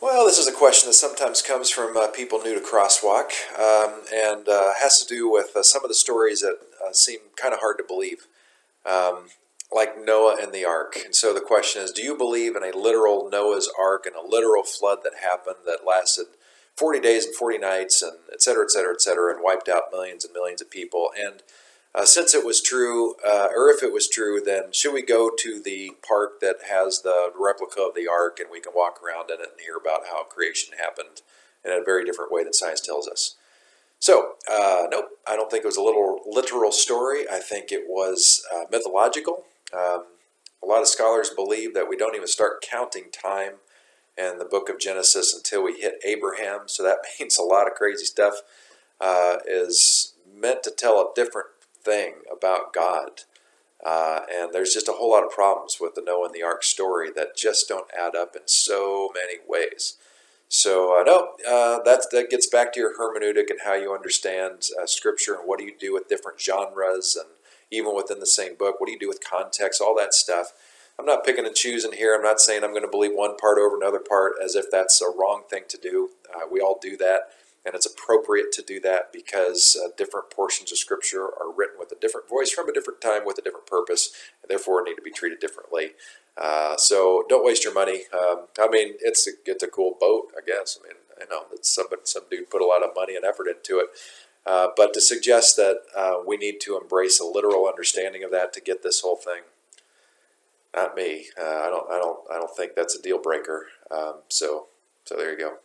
Well, this is a question that sometimes comes from people new to crosswalk, and has to do with some of the stories that seem kind of hard to believe, um, like Noah and the ark. And so the question is, do you believe in a literal Noah's ark and a literal flood that happened that lasted 40 days and 40 nights and et cetera, et cetera, et cetera, and wiped out millions and millions of people? And since it was true, or if it was true, then should we go to the park that has the replica of the ark and we can walk around in it and hear about how creation happened in a very different way than science tells us? So, nope, I don't think it was a little literal story. I think it was mythological. A lot of scholars believe that we don't even start counting time in the book of Genesis until we hit Abraham. So that means a lot of crazy stuff is meant to tell a different thing about God. And there's just a whole lot of problems with the Noah and the Ark story that just don't add up in so many ways. So that gets back to your hermeneutic and how you understand Scripture and what do you do with different genres and even within the same book, what do you do with context, all that stuff. I'm not picking and choosing here. I'm not saying I'm going to believe one part over another part as if that's a wrong thing to do. We all do that, and it's appropriate to do that because different portions of Scripture are written with a different voice from a different time with a different purpose, and therefore need to be treated differently. So don't waste your money. I mean, it's a cool boat, I guess. I mean, I know that some dude put a lot of money and effort into it. But to suggest that we need to embrace a literal understanding of that to get this whole thing, not me. I don't think that's a deal breaker. So there you go.